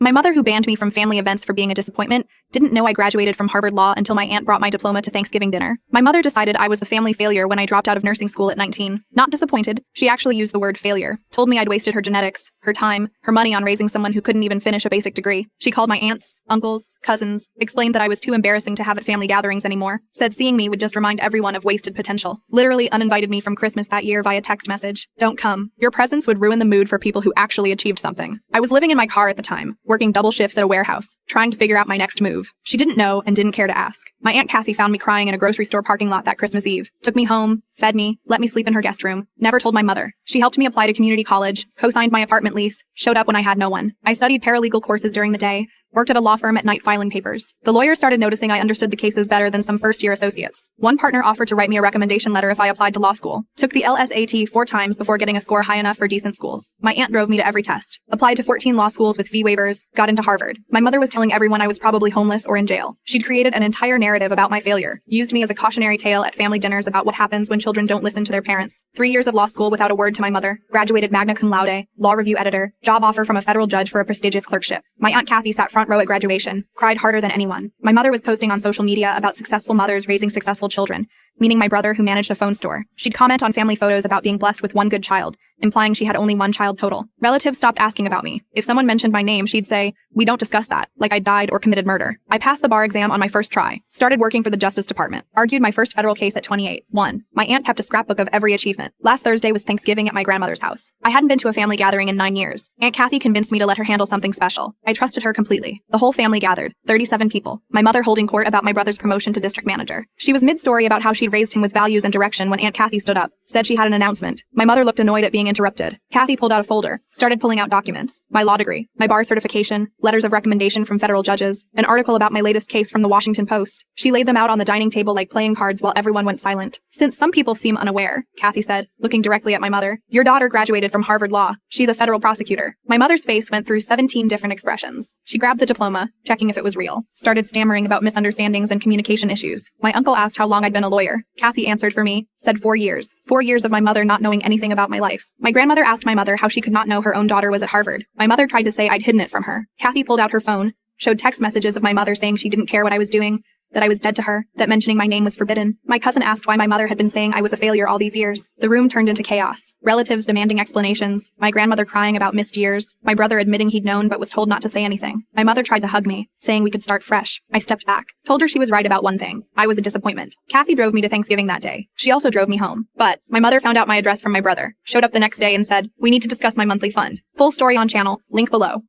My mother, who banned me from family events for being a disappointment, didn't know I graduated from Harvard Law until my aunt brought my diploma to Thanksgiving dinner. My mother decided I was the family failure when I dropped out of nursing school at 19. Not disappointed, she actually used the word failure. Told me I'd wasted her genetics, her time, her money on raising someone who couldn't even finish a basic degree. She called my aunts, uncles, cousins, explained that I was too embarrassing to have at family gatherings anymore, said seeing me would just remind everyone of wasted potential. Literally uninvited me from Christmas that year via text message. Don't come. Your presence would ruin the mood for people who actually achieved something. I was living in my car at the time, working double shifts at a warehouse, trying to figure out my next move. She didn't know and didn't care to ask. My Aunt Kathy found me crying in a grocery store parking lot that Christmas Eve, took me home, fed me, let me sleep in her guest room, never told my mother. She helped me apply to community college, co-signed my apartment lease, showed up when I had no one. I studied paralegal courses during the day, worked at a law firm at night filing papers. The lawyers started noticing I understood the cases better than some first-year associates. One partner offered to write me a recommendation letter if I applied to law school. Took the LSAT 4 times before getting a score high enough for decent schools. My aunt drove me to every test. Applied to 14 law schools with fee waivers, got into Harvard. My mother was telling everyone I was probably homeless or in jail. She'd created an entire narrative about my failure, used me as a cautionary tale at family dinners about what happens when children don't listen to their parents. 3 years of law school without a word to my mother, graduated magna cum laude, law review editor, job offer from a federal judge for a prestigious clerkship. My Aunt Kathy sat front row at graduation, cried harder than anyone. My mother was posting on social media about successful mothers raising successful children, meaning my brother who managed a phone store. She'd comment on family photos about being blessed with one good child, implying she had only one child total. Relatives stopped asking about me. If someone mentioned my name, she'd say, "We don't discuss that," like I died or committed murder. I passed the bar exam on my first try, started working for the Justice Department, argued my first federal case at 28. 1. My aunt kept a scrapbook of every achievement. Last Thursday was Thanksgiving at my grandmother's house. I hadn't been to a family gathering in 9 years. Aunt Kathy convinced me to let her handle something special. I trusted her completely. The whole family gathered, 37 people, my mother holding court about my brother's promotion to district manager. She was mid-story about how she'd raised him with values and direction when Aunt Kathy stood up, said she had an announcement. My mother looked annoyed at being interrupted. Kathy pulled out a folder, started pulling out documents. My law degree, my bar certification, letters of recommendation from federal judges, an article about my latest case from the Washington Post. She laid them out on the dining table like playing cards while everyone went silent. "Since some people seem unaware," Kathy said, looking directly at my mother, "your daughter graduated from Harvard Law. She's a federal prosecutor." My mother's face went through 17 different expressions. She grabbed the diploma, checking if it was real, started stammering about misunderstandings and communication issues. My uncle asked how long I'd been a lawyer. Kathy answered for me, said 4 years. 4 years of my mother not knowing anything about my life. My grandmother asked my mother how she could not know her own daughter was at Harvard. My mother tried to say I'd hidden it from her. Kathy pulled out her phone, showed text messages of my mother saying she didn't care what I was doing, that I was dead to her, that mentioning my name was forbidden. My cousin asked why my mother had been saying I was a failure all these years. The room turned into chaos. Relatives demanding explanations. My grandmother crying about missed years. My brother admitting he'd known but was told not to say anything. My mother tried to hug me, saying we could start fresh. I stepped back. Told her she was right about one thing. I was a disappointment. Kathy drove me to Thanksgiving that day. She also drove me home. But my mother found out my address from my brother, showed up the next day and said, "We need to discuss my monthly fund." Full story on channel, link below.